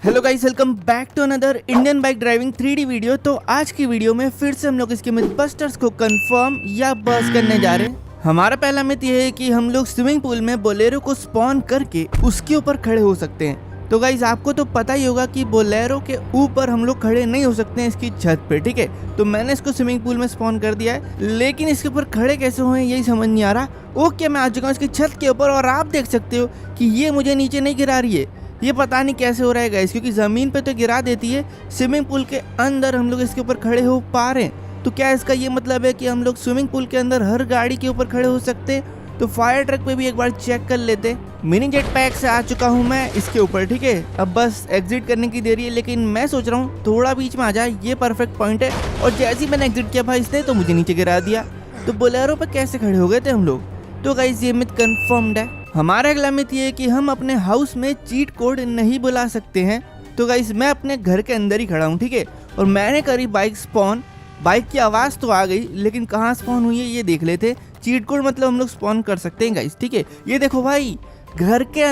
Hello guys, welcome back to another Indian bike driving 3D video. तो आज की video में फिर से हम लोग इसके मिथबस्टर्स को कंफर्म या बस करने जा रहे हैं। हमारा पहला मिथ ये है कि हम लोग स्विमिंग पूल में बोलेरो को स्पॉन करके उसके ऊपर खड़े हो सकते हैं। तो गाइस आपको तो पता ही होगा कि बोलेरो के ऊपर हम लोग खड़े नहीं हो सकते हैं इसकी छत पे, ठीक है। तो मैंने इसको स्विमिंग पूल में स्पॉन कर दिया है, लेकिन इसके ऊपर खड़े कैसे हुए यही समझ नहीं आ रहा। ओके, मैं आ चुका हूँ इसकी छत के ऊपर और आप देख सकते हो कि ये मुझे नीचे नहीं गिरा रही है। ये पता नहीं कैसे हो रहा है गाइस, क्योंकि ज़मीन पे तो गिरा देती है, स्विमिंग पूल के अंदर हम लोग इसके ऊपर खड़े हो पा रहे हैं। तो क्या इसका ये मतलब है कि हम लोग स्विमिंग पूल के अंदर हर गाड़ी के ऊपर खड़े हो सकते हैं? तो फायर ट्रक पे भी एक बार चेक कर लेते। मिनी जेट पैक से आ चुका हूँ मैं इसके ऊपर, ठीक है। अब बस एग्जिट करने की देरी है, लेकिन मैं सोच रहा हूँ थोड़ा बीच में आ जाए, ये परफेक्ट पॉइंट है। और जैसे ही मैंने एग्जिट किया भाई इसने तो मुझे नीचे गिरा दिया। तो बोलेरो पर कैसे खड़े हो गए थे हम लोग? तो गाइस ये मिथ कंफर्म्ड है। हमारा अगला मिथ ये है कि हम अपने हाउस में चीट कोड नहीं बुला सकते हैं। तो गाइस मैं अपने घर के अंदर ही खड़ा हूँ, ठीक है, और मैंने करी बाइक स्पॉन। बाइक की आवाज़ तो आ गई, लेकिन कहाँ स्पॉन हुई है ये देख लेते। चीट कोड मतलब हम लोग स्पॉन कर सकते हैं गाइस, ठीक है। ये देखो भाई, घर के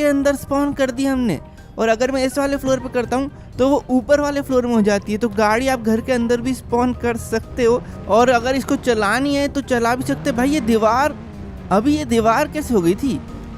अंदर स्पॉन कर दी हमने। और अगर मैं इस वाले फ्लोर पे करता हूँ तो वो ऊपर वाले फ्लोर में हो जाती है। तो गाड़ी आप घर के अंदर भी स्पॉन कर सकते हो, और अगर इसको चलानी है तो चला भी सकते। भाई ये दीवार कैसे हो गई थी?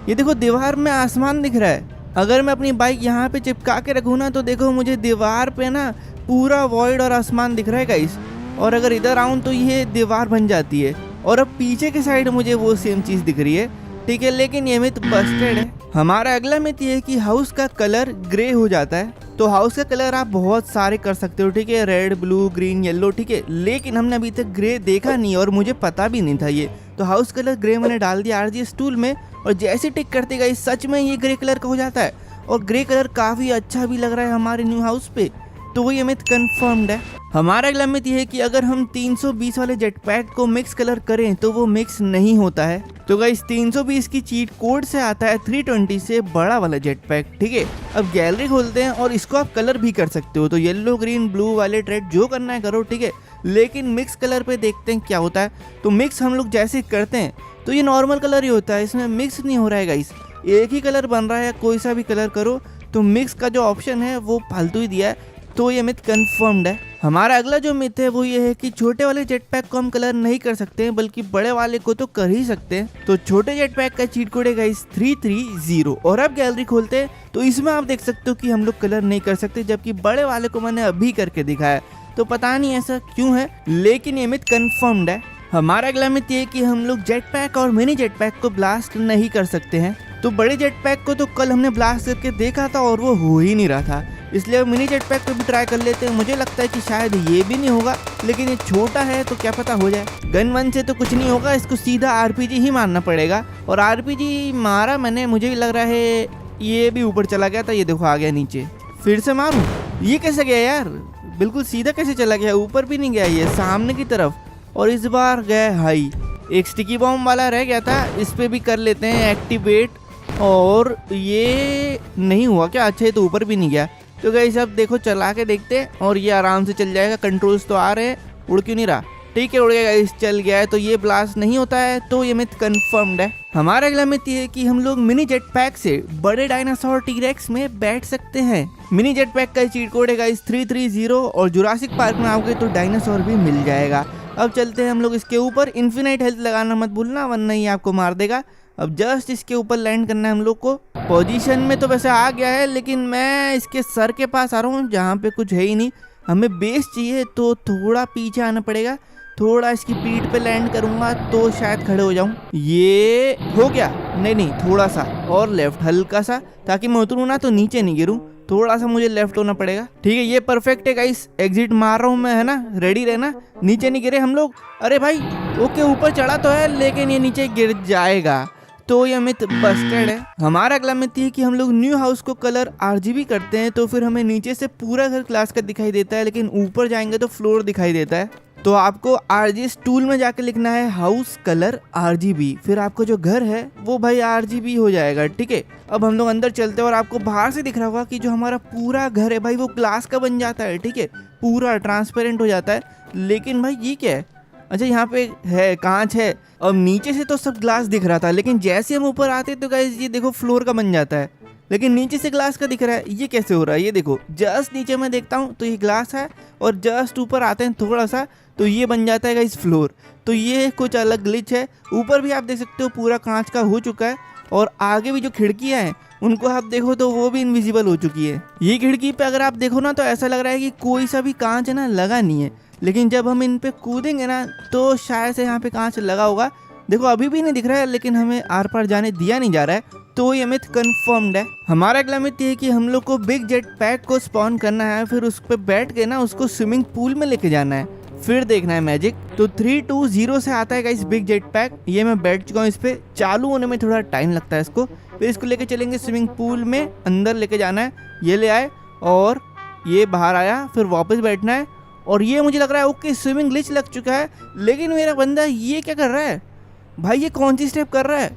ये देखो दीवार में आसमान दिख रहा है। अगर मैं अपनी बाइक यहाँ पे चिपका के रखूँ ना तो देखो मुझे दीवार पे ना पूरा वॉइड और आसमान दिख रहा है गाइस। और अगर इधर आऊँ तो ये दीवार बन जाती है, और अब पीछे की साइड मुझे वो सेम चीज़ दिख रही है, ठीक है। लेकिन ये मिथ बस्टेड है। हमारा अगला मिथ ये है कि हाउस का कलर ग्रे हो जाता है। तो हाउस का कलर आप बहुत सारे कर सकते हो, ठीक है, रेड, ब्लू, ग्रीन, येलो, ठीक है। लेकिन हमने अभी तक ग्रे देखा नहीं और मुझे पता भी नहीं था ये। तो हाउस कलर ग्रे मैंने डाल दिया आरजीएस टूल में, और जैसे टिक करते गए सच में ये ग्रे कलर का हो जाता है। और ग्रे कलर काफ़ी अच्छा भी लग रहा है हमारे न्यू हाउस पे। तो वो ये मिथ कंफर्म्ड है। हमारा अगला मिथ ये है कि अगर हम 320 वाले जेट पैक को मिक्स कलर करें तो वो मिक्स नहीं होता है। तो गाइस 320 की चीट कोड से आता है 320 से बड़ा वाला जेट पैक, ठीक है। अब गैलरी खोलते हैं और इसको आप कलर भी कर सकते हो। तो yellow, green, blue, violet, red जो करना है करो, ठीक है। लेकिन मिक्स कलर पे देखते हैं क्या होता है। तो मिक्स हम लोग जैसे करते हैं तो ये नॉर्मल कलर ही होता है, इसमें मिक्स नहीं हो रहा है गाइस। एक ही कलर बन रहा है, कोई सा भी कलर करो। तो मिक्स का जो ऑप्शन है वो फालतू ही दिया है। तो ये मिथ कंफर्म्ड है। हमारा अगला जो मिथ है वो ये है कि छोटे वाले जेट पैक को हम कलर नहीं कर सकते हैं, बल्कि बड़े वाले को तो कर ही सकते हैं। तो छोटे जेट पैक का चीट कोड है गाइस 330। और अब गैलरी खोलते हैं तो इसमें आप देख सकते हो कि हम लोग कलर नहीं कर सकते, जबकि बड़े वाले को मैंने अभी करके दिखाया। तो पता नहीं ऐसा क्यों है, लेकिन ये मिथ कंफर्म्ड है। हमारा अगला मिथ ये कि हम लोग जेट पैक और मिनी जेट पैक को ब्लास्ट नहीं कर सकते हैं। तो बड़े जेट पैक को तो कल हमने ब्लास्ट करके देखा था और वो हो ही नहीं रहा था, इसलिए मिनी जेट पैक को भी ट्राई कर लेते हैं। मुझे लगता है कि शायद ये भी नहीं होगा, लेकिन ये छोटा है तो क्या पता हो जाए। गन वन से तो कुछ नहीं होगा, इसको सीधा आरपीजी ही मारना पड़ेगा। और आरपीजी मारा मैंने, मुझे भी लग रहा है ये भी ऊपर चला गया था। ये देखो आ गया नीचे। फिर से मारूं? ये कैसे गया यार? बिल्कुल सीधा कैसे चला गया? ऊपर भी नहीं गया, ये सामने की तरफ। और इस बार गया हाई। एक स्टिकी बॉम्ब वाला रह गया था, इस पे भी कर लेते हैं एक्टिवेट। और ये नहीं हुआ क्या? अच्छा, ये तो ऊपर भी नहीं गया। तो गाइस अब देखो चला के देखते हैं, और ये आराम से चल जाएगा। कंट्रोल्स तो आ रहे हैं, उड़ क्यों नहीं रहा? ठीक है, उड़ गया गाइस, चल गया है। तो ये ब्लास्ट नहीं होता है, तो ये मिथ कंफर्म्ड है। हमारा अगला मिथ ये है कि हम लोग मिनी जेट पैक से बड़े डायनासोर टी-रेक्स में बैठ सकते हैं। मिनी जेट पैक का चीट कोड है गाइस 330, और जुरासिक पार्क में आओगे तो डायनासोर भी मिल जाएगा। अब चलते हैं हम लोग इसके ऊपर। इन्फिनाइट हेल्थ लगाना मत भूलना, वरना ये आपको मार देगा। अब जस्ट इसके ऊपर लैंड करना है हम लोग को। पोजीशन में तो वैसे आ गया है, लेकिन मैं इसके सर के पास आ रहा हूँ जहाँ पे कुछ है ही नहीं। हमें बेस चाहिए, तो थोड़ा पीछे आना पड़ेगा। थोड़ा इसकी पीठ पे लैंड करूँगा तो शायद खड़े हो जाऊँ। ये हो गया? नहीं, थोड़ा सा और लेफ्ट, हल्का सा, ताकि मैं उतरूँ ना तो नीचे नहीं गिरूँ। थोड़ा सा मुझे लेफ्ट होना पड़ेगा, ठीक है। ये परफेक्ट है गाइस। एग्जिट मार रहा हूँ मैं, है ना, रेडी रहना। नीचे नहीं गिरे हम लोग। अरे भाई ओके, ऊपर चढ़ा तो है, लेकिन ये नीचे गिर जाएगा। तो ये मिथ बस्टेड है। हमारा अगला मिथ ये कि हम लोग न्यू हाउस को कलर आरजीबी करते हैं, तो फिर हमें नीचे से पूरा घर क्लास का दिखाई देता है, लेकिन ऊपर जाएंगे तो फ्लोर दिखाई देता है। तो आपको आरजीएस टूल में जाके लिखना है हाउस कलर आरजीबी, फिर आपको जो घर है वो भाई आरजीबी हो जाएगा, ठीक है। अब हम लोग अंदर चलते हैं और आपको बाहर से दिख रहा होगा कि जो हमारा पूरा घर है भाई वो ग्लास का बन जाता है, ठीक है, पूरा ट्रांसपेरेंट हो जाता है। लेकिन भाई ये क्या है? अच्छा यहाँ पे है कांच है। अब नीचे से तो सब ग्लास दिख रहा था, लेकिन जैसे हम ऊपर आते तो गाइस ये देखो फ्लोर का बन जाता है। लेकिन नीचे से ग्लास का दिख रहा है। ये कैसे हो रहा है? ये देखो, जस्ट नीचे मैं देखता हूँ तो ये ग्लास है और जस्ट ऊपर आते हैं थोड़ा सा तो ये बन जाता है गाइस फ्लोर। तो ये कुछ अलग ग्लिच है। ऊपर भी आप देख सकते हो पूरा कांच का हो चुका है और आगे भी जो खिड़कियाँ हैं उनको आप देखो तो वो भी इनविजिबल हो चुकी है। ये खिड़की पे अगर आप देखो ना तो ऐसा लग रहा है कि कोई सा भी कांच है ना लगा नहीं है, लेकिन जब हम इन पे कूदेंगे ना तो शायद से यहाँ पे कांच लगा होगा। देखो अभी भी नहीं दिख रहा है लेकिन हमें आर पार जाने दिया नहीं जा रहा है, तो ये मिथ कंफर्म्ड है। हमारा अगला मिथ ये है कि हम लोग को बिग जेट पैक को स्पॉन करना है, फिर उस पर बैठ के ना उसको स्विमिंग पूल में लेके जाना है, फिर देखना है मैजिक। तो 320 से आता है गाइस बिग जेट पैक। ये मैं बैठ चुका हूँ इस पे, चालू होने में थोड़ा टाइम लगता है इसको। फिर इसको लेके चलेंगे स्विमिंग पूल में, अंदर लेके जाना है। ये ले आए और ये बाहर आया, फिर वापस बैठना है। और ये मुझे लग रहा है ओके स्विमिंग ग्लिच लग चुका है, लेकिन मेरा बंदा ये क्या कर रहा है भाई? ये कौन सी स्टेप कर रहा है?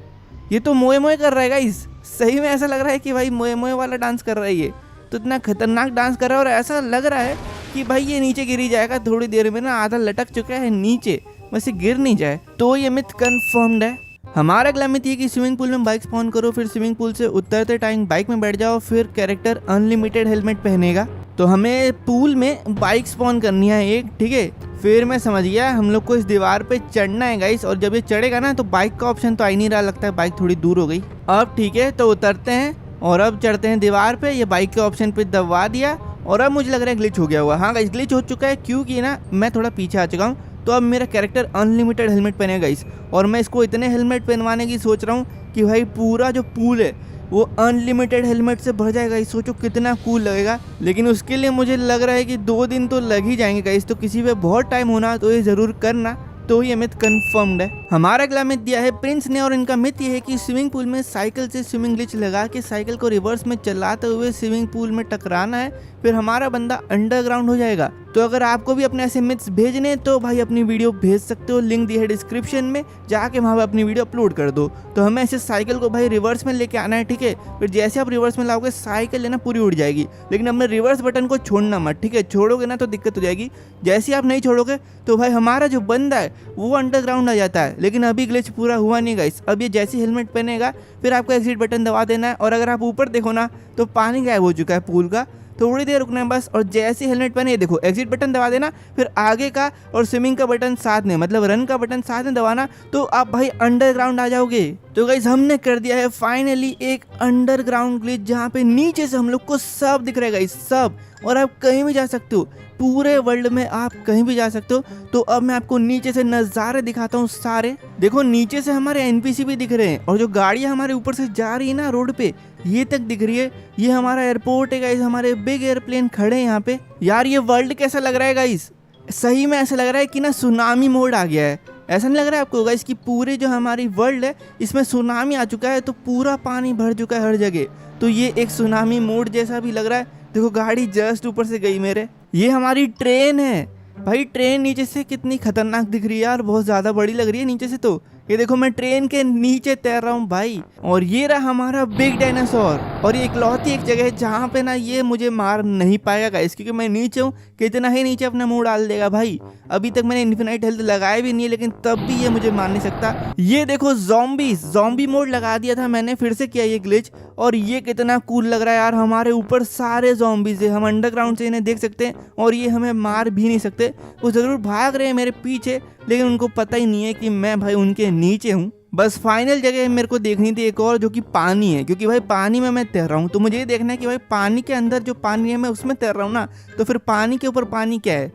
ये तो मोए मोए कर रहा है गाइस। सही में ऐसा लग रहा है कि भाई मोए मोए वाला डांस कर रहा है। ये तो इतना खतरनाक डांस कर रहा है और ऐसा लग रहा है कि भाई ये नीचे गिर ही जाएगा थोड़ी देर में ना, आधा लटक चुका है नीचे, वैसे गिर नहीं जाए। तो ये मिथ कंफर्म्ड है। हमारा अगला मिथ ये कि स्विमिंग पूल में बाइक स्पॉन करो, फिर स्विमिंग पूल से उतरते टाइम बाइक में बैठ जाओ, फिर कैरेक्टर अनलिमिटेड हेलमेट पहनेगा। तो हमें पूल में बाइक स्पॉन करनी है एक, ठीक है। फिर मैं समझ गया, हम लोग को इस दीवार पे चढ़ना है गाइस, और जब ये चढ़ेगा ना तो बाइक का ऑप्शन तो आ ही नहीं रहा, लगता है बाइक थोड़ी दूर हो गई। अब ठीक है, तो उतरते हैं और अब चढ़ते हैं दीवार पे। ये बाइक के ऑप्शन पे दबा दिया और अब मुझे लग रहा है ग्लिच हो गया हुआ। हाँ गाइस ग्लिच हो चुका है, क्योंकि ना मैं थोड़ा पीछे आ चुका हूँ। तो अब मेरा कैरेक्टर अनलिमिटेड हेलमेट पहनेगा गाइस, और मैं इसको इतने हेलमेट पहनवाने की सोच रहा हूँ कि भाई पूरा जो पूल है वो अनलिमिटेड हेलमेट से भर जाएगा। इस सोचो कितना कूल लगेगा। लेकिन उसके लिए मुझे लग रहा है कि 2 दिन तो लग ही जाएंगे गाइस, तो किसी पे बहुत टाइम होना तो ये जरूर करना। तो ये मिथ कंफर्म्ड है। हमारा अगला मिथ दिया है प्रिंस ने, और इनका मिथ ये है कि स्विमिंग पूल में साइकिल से स्विमिंग ग्लिच लगा के साइकिल को रिवर्स में चलाते हुए स्विमिंग पूल में टकराना है, फिर हमारा बंदा अंडरग्राउंड हो जाएगा। तो अगर आपको भी अपने ऐसे मिथ्स भेजने तो भाई अपनी वीडियो भेज सकते हो, लिंक दी है डिस्क्रिप्शन में, जाके वहाँ पे अपनी वीडियो अपलोड कर दो। तो हमें ऐसे साइकिल को भाई रिवर्स में लेके आना है, ठीक है। फिर जैसे आप रिवर्स में लाओगे साइकिल लेना पूरी उड़ जाएगी, लेकिन अपने रिवर्स बटन को छोड़ना मत, ठीक है। छोड़ोगे ना तो दिक्कत हो जाएगी। जैसे आप नहीं छोड़ोगे तो भाई हमारा जो बंदा है वो अंडरग्राउंड आ जाता है। लेकिन अभी ग्लिच पूरा हुआ नहीं गाइस। अब ये जैसे हेलमेट पहनेगा फिर आपको एग्जिट बटन दबा देना है, और अगर आप ऊपर देखो ना तो पानी गायब हो चुका है पूल का। थोड़ी देर रुकना है बस, और जैसे हेलमेट पहने ये देखो एग्जिट बटन दबा देना, फिर आगे का और स्विमिंग का बटन साथ में, मतलब रन का बटन साथ में दबाना, तो आप भाई अंडरग्राउंड आ जाओगे। तो गाइस हमने कर दिया है फाइनली एक अंडरग्राउंड ग्लिच, जहाँ पे नीचे से हम लोग को सब दिख रहा है गाइस, सब। और आप कहीं भी जा सकते हो, पूरे वर्ल्ड में आप कहीं भी जा सकते हो। तो अब मैं आपको नीचे से नज़ारे दिखाता हूँ सारे। देखो नीचे से हमारे एनपीसी भी दिख रहे हैं, और जो गाड़ियाँ हमारे ऊपर से जा रही है ना रोड पे, ये तक दिख रही है। ये हमारा एयरपोर्ट है गाइस, हमारे बिग एयरप्लेन खड़े हैं यहाँ पे। यार ये वर्ल्ड कैसा लग रहा है गाइस? सही में ऐसा लग रहा है कि ना सुनामी मोड आ गया है। ऐसा नहीं लग रहा है आपको गाइस कि पूरे जो हमारी वर्ल्ड है इसमें सुनामी आ चुका है, तो पूरा पानी भर चुका है हर जगह। तो ये एक सुनामी मोड जैसा भी लग रहा है। देखो गाड़ी जस्ट ऊपर से गई मेरे। ये हमारी ट्रेन है भाई। ट्रेन नीचे से कितनी खतरनाक दिख रही है यार, बहुत ज़्यादा बड़ी लग रही है नीचे से। तो ये देखो मैं ट्रेन के नीचे तैर रहा हूँ भाई। और ये रहा हमारा बिग डायनासोर, और ये इकलौती एक जगह है जहाँ पे ना ये मुझे मार नहीं पाएगा गाइस, क्योंकि मैं नीचे हूँ। कितना ही नीचे अपना मुंह डाल देगा भाई। अभी तक मैंने इन्फिनाइट हेल्थ लगाया भी नहीं है, लेकिन तब भी ये मुझे मार नहीं सकता। ये देखो ज़ॉम्बी मोड लगा दिया था मैंने, फिर से किया ये ग्लिच, और ये कितना कूल लग रहा है यार। हमारे ऊपर सारे ज़ॉम्बीज़ है, हम अंडरग्राउंड से इन्हें देख सकते हैं, और ये हमें मार भी नहीं सकते। वो ज़रूर भाग रहे हैं मेरे पीछे, लेकिन उनको पता ही नहीं है कि मैं भाई उनके नीचे हूँ। बस फाइनल जगह मेरे को देखनी थी एक और, जो कि पानी है, क्योंकि भाई पानी में मैं तैर रहा हूँ। तो मुझे ये देखना है कि भाई पानी के अंदर जो पानी है मैं उसमें तैर रहा हूँ ना, तो फिर पानी के ऊपर पानी क्या है?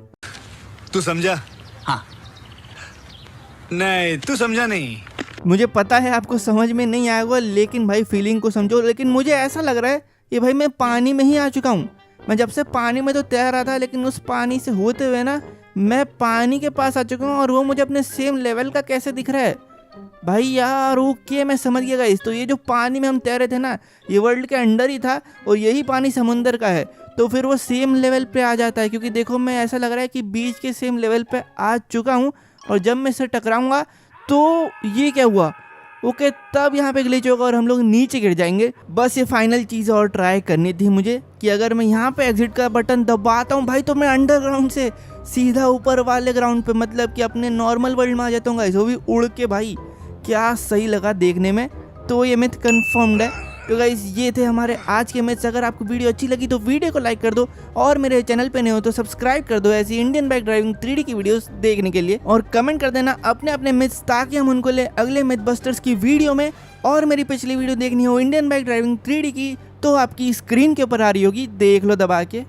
तू समझा? हाँ। नहीं तू समझा नहीं। मुझे पता है आपको समझ में नहीं आएगा, लेकिन भाई फीलिंग को समझो। लेकिन मुझे ऐसा लग रहा है कि भाई मैं पानी में ही आ चुका हूँ। मैं जब से पानी में तो तैर रहा था, लेकिन उस पानी से होते हुए ना मैं पानी के पास आ चुका हूँ, और वो मुझे अपने सेम लेवल का कैसे दिख रहा है भाई यार। ओके मैं समझ गया गाइस। तो ये जो पानी में हम तैरे थे ना, ये वर्ल्ड के अंदर ही था, और यही पानी समुंदर का है। तो फिर वो सेम लेवल पे आ जाता है, क्योंकि देखो मैं ऐसा लग रहा है कि बीच के सेम लेवल पे आ चुका हूँ, और जब मैं इससे टकराऊंगा तो ये क्या हुआ? ओके तब यहाँ पे ग्लिच होगा और हम लोग नीचे गिर जाएंगे। बस ये फाइनल चीज़ और ट्राई करनी थी मुझे, कि अगर मैं यहाँ पे एग्जिट का बटन दबाता हूँ भाई, तो मैं अंडरग्राउंड से सीधा ऊपर वाले ग्राउंड पे, मतलब कि अपने नॉर्मल वर्ल्ड में आ जाता हूँ गाइस, वो भी उड़ के। भाई क्या सही लगा देखने में। तो ये मिथ कंफर्म्ड है। तो गाइस ये थे हमारे आज के मिथ्स। अगर आपको वीडियो अच्छी लगी तो वीडियो को लाइक कर दो और मेरे चैनल पे नहीं हो तो सब्सक्राइब कर दो ऐसी इंडियन बाइक ड्राइविंग 3D की वीडियोस देखने के लिए, और कमेंट कर देना अपने अपने मिथ्स ताकि हम उनको ले अगले मिथ बस्टर्स की वीडियो में। और मेरी पिछली वीडियो देखनी हो इंडियन बाइक ड्राइविंग 3D की तो आपकी स्क्रीन के ऊपर आ रही होगी, देख लो दबा के।